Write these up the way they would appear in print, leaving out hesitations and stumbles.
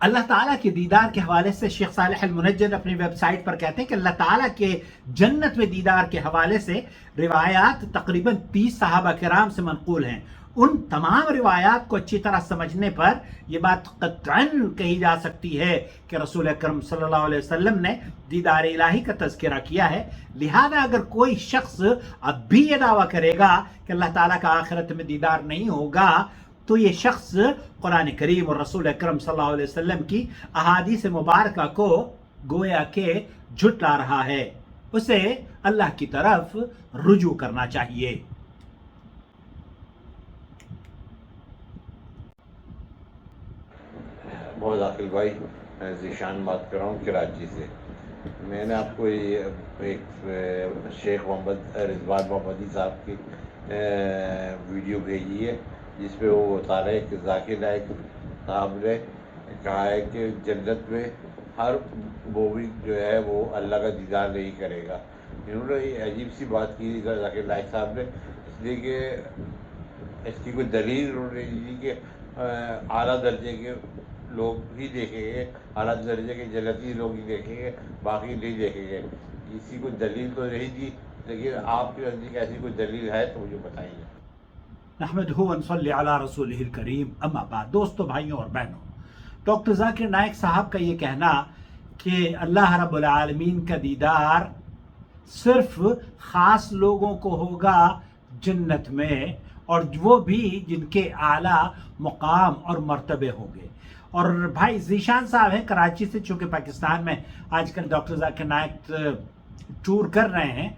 اللہ تعالیٰ کے دیدار کے حوالے سے شیخ صالح المنجد اپنی ویب سائٹ پر کہتے ہیں کہ اللہ تعالیٰ کے جنت میں دیدار کے حوالے سے روایات تقریباً 30 صحابہ کرام سے منقول ہیں. ان تمام روایات کو اچھی طرح سمجھنے پر یہ بات قطعاً کہی جا سکتی ہے کہ رسول اکرم صلی اللہ علیہ وسلم نے دیدار الہی کا تذکرہ کیا ہے. لہذا اگر کوئی شخص اب بھی یہ دعویٰ کرے گا کہ اللہ تعالیٰ کا آخرت میں دیدار نہیں ہوگا تو یہ شخص قرآن کریم اور رسول اکرم صلی اللہ علیہ وسلم کی احادیث مبارکہ کو گویا کہ جھٹلا رہا ہے. اسے اللہ کی طرف رجوع کرنا چاہیے. بہت عاقل بھائی، میں ذیشان بات کر رہا ہوں کراچی سے. میں نے آپ کو ایک شیخ محمد رضوان محمدی صاحب کی ویڈیو بھیجی ہے جس پہ وہ بتا رہے ہیں کہ ذاکر نائک صاحب نے کہا ہے کہ جنت میں ہر مومن جو ہے وہ اللہ کا دیدار نہیں کرے گا. انہوں نے یہ عجیب سی بات کی ذاکر نائک صاحب نے، اس لیے کہ اس کی کوئی دلیل انہوں نے دی کہ اعلیٰ درجے کے لوگ ہی دیکھیں گے، اعلیٰ درجے کے جنتی لوگ ہی دیکھیں گے، باقی نہیں دیکھیں گے. کسی کو دلیل تو نہیں دی، لیکن آپ کے نزدیک ایسی کوئی دلیل ہے تو مجھے بتائیے. نحمدہ و نصلی علی رسولہ الکریم، اما بعد. دوستو، بھائیوں اور بہنوں، ڈاکٹر ذاکر نائک صاحب کا یہ کہنا کہ اللہ رب العالمین کا دیدار صرف خاص لوگوں کو ہوگا جنت میں، اور وہ بھی جن کے اعلیٰ مقام اور مرتبے ہوں گے. اور بھائی ذیشان صاحب ہیں کراچی سے، چونکہ پاکستان میں آج کل ڈاکٹر ذاکر نائک ٹور کر رہے ہیں.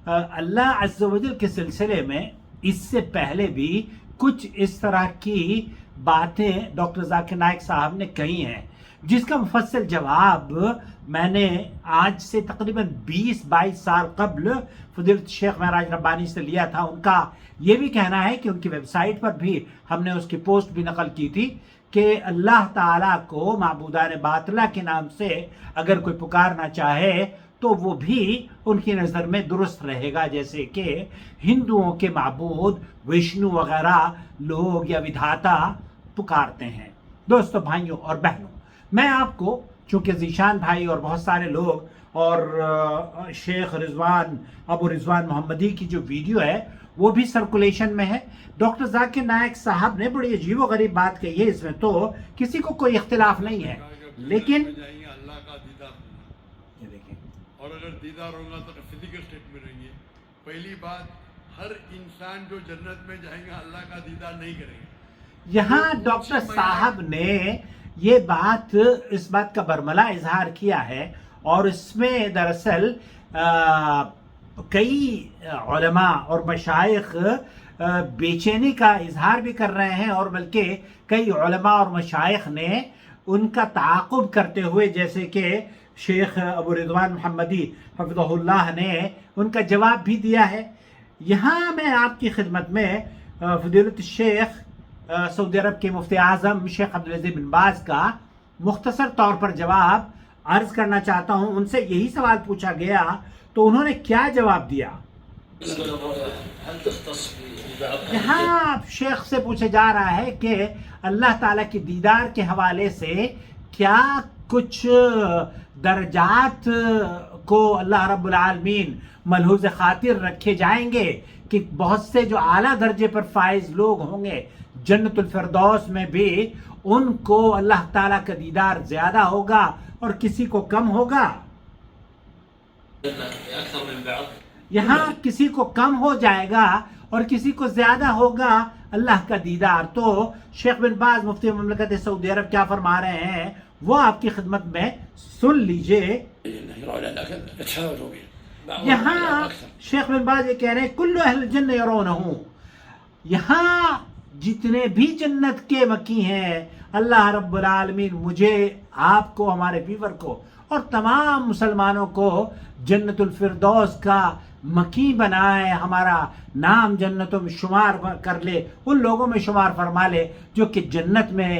اللہ عز و جل کے سلسلے میں اس سے پہلے بھی کچھ اس طرح کی باتیں ڈاکٹر ذاکر نائک صاحب نے کہی ہیں، جس کا مفصل جواب میں نے آج سے تقریباً 20-22 سال قبل فضیلت شیخ معراج ربانی سے لیا تھا. ان کا یہ بھی کہنا ہے کہ ان کی ویب سائٹ پر بھی ہم نے اس کی پوسٹ بھی نقل کی تھی کہ اللہ تعالیٰ کو معبودان باطلہ کے نام سے اگر کوئی پکارنا چاہے تو وہ بھی ان کی نظر میں درست رہے گا، جیسے کہ ہندوؤں کے معبود وشنو وغیرہ لوگ یا ودھاتا پکارتے ہیں. دوستو، بھائیوں اور بہنوں، میں آپ کو چونکہ ذیشان بھائی اور بہت سارے لوگ اور شیخ ابو رضوان محمدی کی جو ویڈیو ہے وہ بھی سرکولیشن میں ہے. ڈاکٹر ذاکر نائک صاحب نے بڑی عجیب و غریب بات کہی ہے، اس میں تو کسی کو کوئی اختلاف نہیں ہے، لیکن اللہ کا دیدار یہ دیکھیں، اور اگر دیدار ہوگا تو فزیکل اسٹیٹ میں رہیں گے. پہلی بات، ہر انسان جو جنت میں جائیں گا اللہ کا دیدار نہیں کریں گے. یہاں ڈاکٹر صاحب نے یہ بات، اس بات کا برملا اظہار کیا ہے، اور اس میں دراصل کئی علماء اور مشائخ بے چینی کا اظہار بھی کر رہے ہیں، اور بلکہ کئی علماء اور مشائخ نے ان کا تعاقب کرتے ہوئے، جیسے کہ شیخ ابو رضوان محمدی حفظہ اللہ نے ان کا جواب بھی دیا ہے. یہاں میں آپ کی خدمت میں فضیلت الشیخ سعودی عرب کے مفتی اعظم شیخ عبدالعزیز بن باز کا مختصر طور پر جواب عرض کرنا چاہتا ہوں. ان سے یہی سوال پوچھا گیا تو انہوں نے کیا جواب دیا. یہاں شیخ سے پوچھا جا رہا ہے کہ اللہ تعالیٰ کی دیدار کے حوالے سے کیا کچھ درجات کو اللہ رب العالمین ملحوظ خاطر رکھے جائیں گے کہ بہت سے جو اعلیٰ درجے پر فائز لوگ ہوں گے جنت الفردوس میں بھی ان کو اللہ تعالیٰ کا دیدار زیادہ ہوگا اور کسی کو کم ہوگا. یہاں کسی کو کم ہو جائے گا اور کسی کو زیادہ ہوگا اللہ کا دیدار. تو شیخ بن باز مفتی مملکت سعودی عرب کیا فرما رہے ہیں وہ آپ کی خدمت میں سن لیجئے. یہاں شیخ بن باز یہ کہہ رہے ہیں کل اہل الجنہ یرونہ، یہاں جتنے بھی جنت کے مکی ہیں اللہ رب العالمین مجھے، آپ کو، ہمارے ویور کو اور تمام مسلمانوں کو جنت الفردوس کا مکی بنائے، ہمارا نام جنتوں میں شمار کر لے، ان لوگوں میں شمار فرما لے جو کہ جنت میں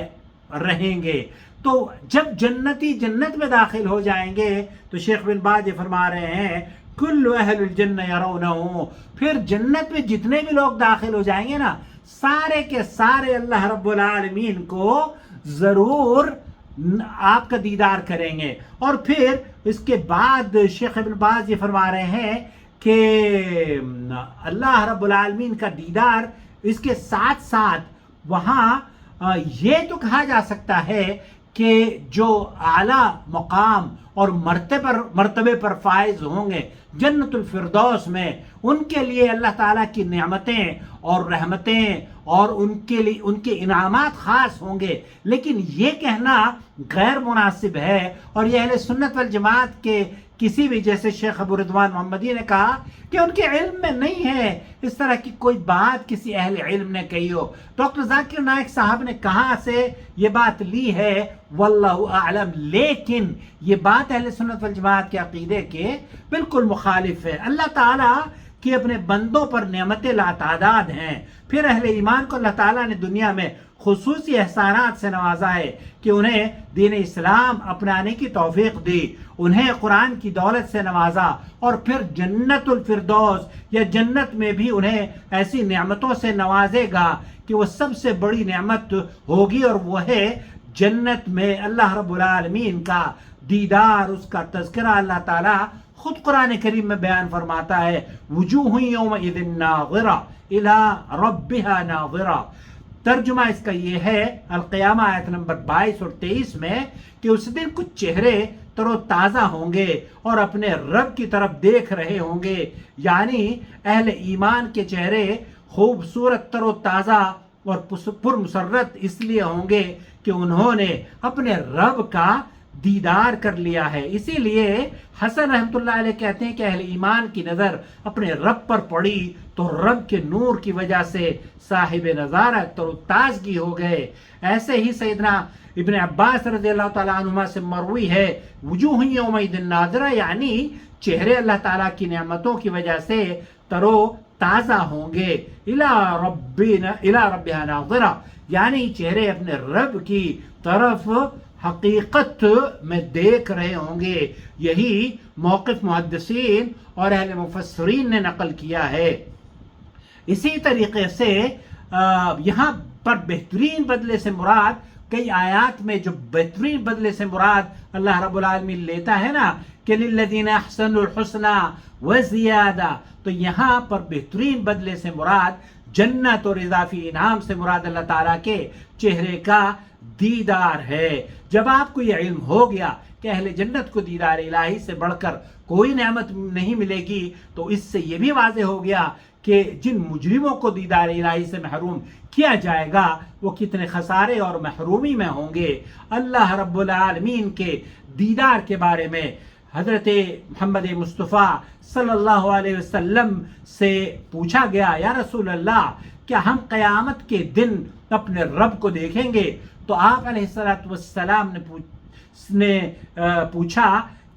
رہیں گے. تو جب جنتی جنت میں داخل ہو جائیں گے تو شیخ بن باز یہ فرما رہے ہیں کل اہل الجنہ یرونہ، پھر جنت میں جتنے بھی لوگ داخل ہو جائیں گے نا، سارے کے سارے اللہ رب العالمین کو ضرور آپ کا دیدار کریں گے. اور پھر اس کے بعد شیخ ابن باز یہ فرما رہے ہیں کہ اللہ رب العالمین کا دیدار اس کے ساتھ ساتھ وہاں یہ تو کہا جا سکتا ہے کہ جو اعلیٰ مقام اور مرتبے پر فائز ہوں گے جنت الفردوس میں، ان کے لیے اللہ تعالیٰ کی نعمتیں اور رحمتیں اور ان کے انعامات خاص ہوں گے. لیکن یہ کہنا غیر مناسب ہے، اور یہ اہل سنت والجماعت کے کسی بھی، جیسے شیخ ابو رضوان محمدی نے کہا کہ ان کے علم میں نہیں ہے اس طرح کی کوئی بات کسی اہل علم نے کہی ہو. ڈاکٹر ذاکر نائک صاحب نے کہاں سے یہ بات لی ہے واللہ اعلم، لیکن یہ بات اہل سنت والجماعت کے عقیدے کے بالکل مخالف ہے. اللہ تعالیٰ کہ اپنے بندوں پر نعمتیں لاتعداد ہیں. پھر اہل ایمان کو اللہ تعالیٰ نے دنیا میں خصوصی احسانات سے نوازا ہے کہ انہیں دین اسلام اپنانے کی توفیق دی، انہیں قرآن کی دولت سے نوازا، اور پھر جنت الفردوس یا جنت میں بھی انہیں ایسی نعمتوں سے نوازے گا کہ وہ سب سے بڑی نعمت ہوگی، اور وہ ہے جنت میں اللہ رب العالمین کا دیدار، اس کا تذکرہ. اللہ تعالیٰ خود قرآن کریم میں بیان فرماتا ہے وجوہ یومئذ ناظرہ الی ربها ناظرہ. ترجمہ اس کا یہ ہے القیامہ آیت نمبر 22 اور 23 میں کہ اس دن کچھ چہرے تر و تازہ ہوں گے اور اپنے رب کی طرف دیکھ رہے ہوں گے. یعنی اہل ایمان کے چہرے خوبصورت تر و تازہ اور پرمسرت اس لیے ہوں گے کہ انہوں نے اپنے رب کا دیدار کر لیا ہے. اسی لیے حسن رحمۃ اللہ علیہ کہتے ہیں کہ اہل ایمان کی نظر اپنے رب پر پڑی تو رب کے نور کی وجہ سے صاحب نظارت تر و تازگی ہو گئے. ایسے ہی سیدنا ابن عباس رضی اللہ تعالیٰ عنہما سے مروی ہے وجوہ یومئذ ناظرہ، یعنی چہرے اللہ تعالیٰ کی نعمتوں کی وجہ سے تر و تازہ ہوں گے. الی ربها ناظرہ، یعنی چہرے اپنے رب کی طرف حقیقت میں دیکھ رہے ہوں گے. یہی موقف محدثین اور اہل مفسرین نے نقل کیا ہے. اسی طریقے سے یہاں پر بہترین بدلے سے مراد، کئی آیات میں جو بہترین بدلے سے مراد اللہ رب العالمین لیتا ہے نا کہ للذین احسنوا الحسنى وزیادہ، تو یہاں پر بہترین بدلے سے مراد جنت اور اضافی انعام سے مراد اللہ تعالیٰ کے چہرے کا دیدار ہے. جب آپ کو یہ علم ہو گیا کہ اہل جنت کو دیدار الہی سے بڑھ کر کوئی نعمت نہیں ملے گی، تو اس سے یہ بھی واضح ہو گیا کہ جن مجرموں کو دیدار الہی سے محروم کیا جائے گا وہ کتنے خسارے اور محرومی میں ہوں گے. اللہ رب العالمین کے دیدار کے بارے میں حضرت محمد مصطفیٰ صلی اللہ علیہ وسلم سے پوچھا گیا یا رسول اللہ کیا ہم قیامت کے دن اپنے رب کو دیکھیں گے؟ تو آپ علیہ السلام نے پوچھا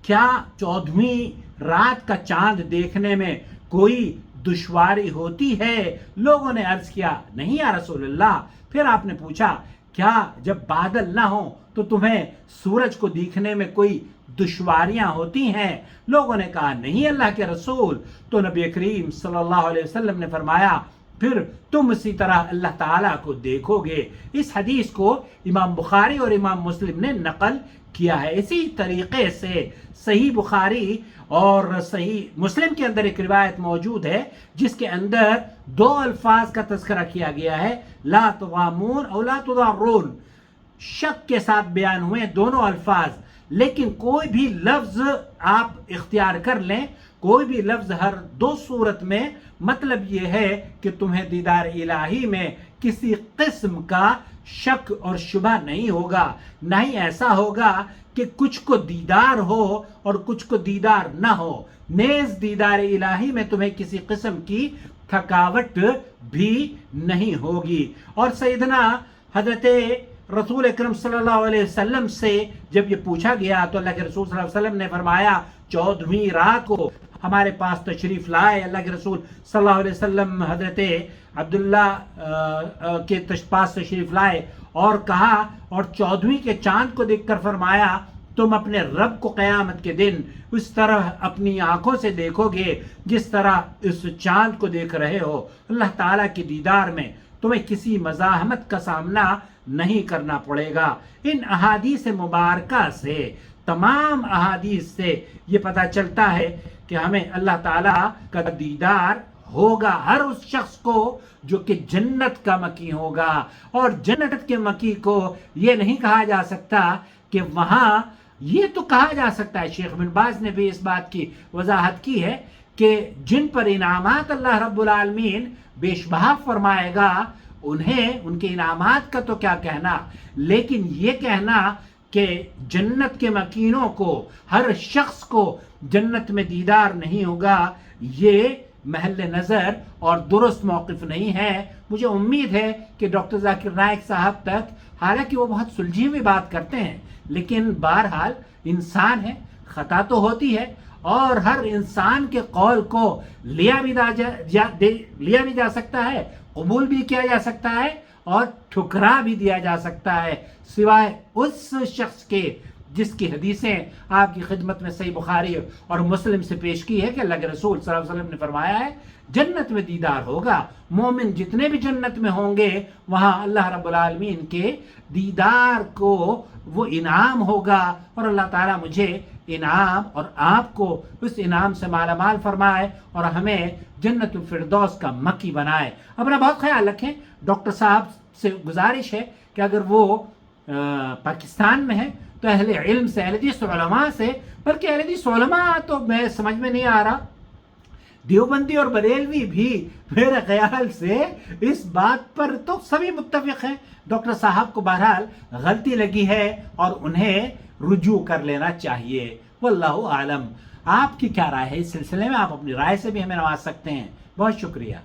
کیا 14ویں رات کا چاند دیکھنے میں کوئی دشواری ہوتی ہے؟ لوگوں نے عرض کیا نہیں یا رسول اللہ. پھر آپ نے پوچھا کیا جب بادل نہ ہوں تو تمہیں سورج کو دیکھنے میں کوئی دشواریاں ہوتی ہیں؟ لوگوں نے کہا نہیں اللہ کے رسول. تو نبی کریم صلی اللہ علیہ وسلم نے فرمایا پھر تم اسی طرح اللہ تعالیٰ کو دیکھو گے. اس حدیث کو امام بخاری اور امام مسلم نے نقل کیا ہے. اسی طریقے سے صحیح بخاری اور صحیح مسلم کے اندر ایک روایت موجود ہے جس کے اندر 2 الفاظ کا تذکرہ کیا گیا ہے، لا تضامون اور لا تضارون. شک کے ساتھ بیان ہوئے دونوں الفاظ، لیکن کوئی بھی لفظ آپ اختیار کر لیں، کوئی بھی لفظ ہر 2 صورت میں مطلب یہ ہے کہ تمہیں دیدار الہی میں کسی قسم کا شک اور شبہ نہیں ہوگا. نہ ہی ایسا ہوگا کہ کچھ کو دیدار ہو اور کچھ کو دیدار نہ ہو. نیز دیدار الہی میں تمہیں کسی قسم کی تھکاوٹ بھی نہیں ہوگی. اور سیدنا حضرت رسول اکرم صلی اللہ علیہ وسلم سے جب یہ پوچھا گیا تو اللہ کے رسول صلی اللہ علیہ وسلم نے فرمایا 14ویں رات کو ہمارے پاس تشریف لائے. اللہ کے رسول صلی اللہ علیہ وسلم حضرت عبداللہ کے پاس تشریف لائے اور کہا اور 14ویں کے چاند کو دیکھ کر فرمایا تم اپنے رب کو قیامت کے دن اس طرح اپنی آنکھوں سے دیکھو گے جس طرح اس چاند کو دیکھ رہے ہو. اللہ تعالیٰ کے دیدار میں تمہیں کسی مزاحمت کا سامنا نہیں کرنا پڑے گا۔ ان احادیث مبارکہ سے، تمام احادیث سے یہ پتہ چلتا ہے کہ ہمیں اللہ تعالیٰ کا دیدار ہوگا ہر اس شخص کو جو کہ جنت کا مکی ہوگا۔ اور جنت کے مکی کو یہ نہیں کہا جا سکتا کہ وہاں، یہ تو کہا جا سکتا ہے، شیخ بن باز نے بھی اس بات کی وضاحت کی ہے کہ جن پر انعامات اللہ رب العالمین بیش بہا فرمائے گا انہیں ان کے انعامات کا تو کیا کہنا، لیکن یہ کہنا کہ جنت کے مکینوں کو، ہر شخص کو جنت میں دیدار نہیں ہوگا، یہ محل نظر اور درست موقف نہیں ہے۔ مجھے امید ہے کہ ڈاکٹر ذاکر نائک صاحب تک، حالانکہ وہ بہت سلجھی ہوئی بات کرتے ہیں، لیکن بہرحال انسان ہے، خطا تو ہوتی ہے، اور ہر انسان کے قول کو لیا بھی جا سکتا ہے، قبول بھی کیا جا سکتا ہے، اور ٹھکرا بھی دیا جا سکتا ہے، سوائے اس شخص کے جس کی حدیثیں آپ کی خدمت میں صحیح بخاری اور مسلم سے پیش کی ہے کہ اللہ کے رسول صلی اللہ علیہ وسلم نے فرمایا ہے جنت میں دیدار ہوگا۔ مومن جتنے بھی جنت میں ہوں گے وہاں اللہ رب العالمین کے دیدار کو وہ انعام ہوگا، اور اللہ تعالیٰ مجھے انعام اور آپ کو اس انعام سے مالا مال فرمائے اور ہمیں جنت الفردوس کا مکی بنائے۔ اپنا بہت خیال رکھیں۔ ڈاکٹر صاحب سے گزارش ہے کہ اگر وہ پاکستان میں ہیں تو اہل علم سے، اہل حدیث علماء سے، بلکہ اہل حدیث علماء تو میں سمجھ میں نہیں آ رہا، دیوبندی اور بریلوی بھی میرے خیال سے اس بات پر تو سبھی متفق ہیں۔ ڈاکٹر صاحب کو بہرحال غلطی لگی ہے اور انہیں رجوع کر لینا چاہیے، واللہ اعلم۔ آپ کی کیا رائے ہے اس سلسلے میں؟ آپ اپنی رائے سے بھی ہمیں نواز سکتے ہیں۔ بہت شکریہ۔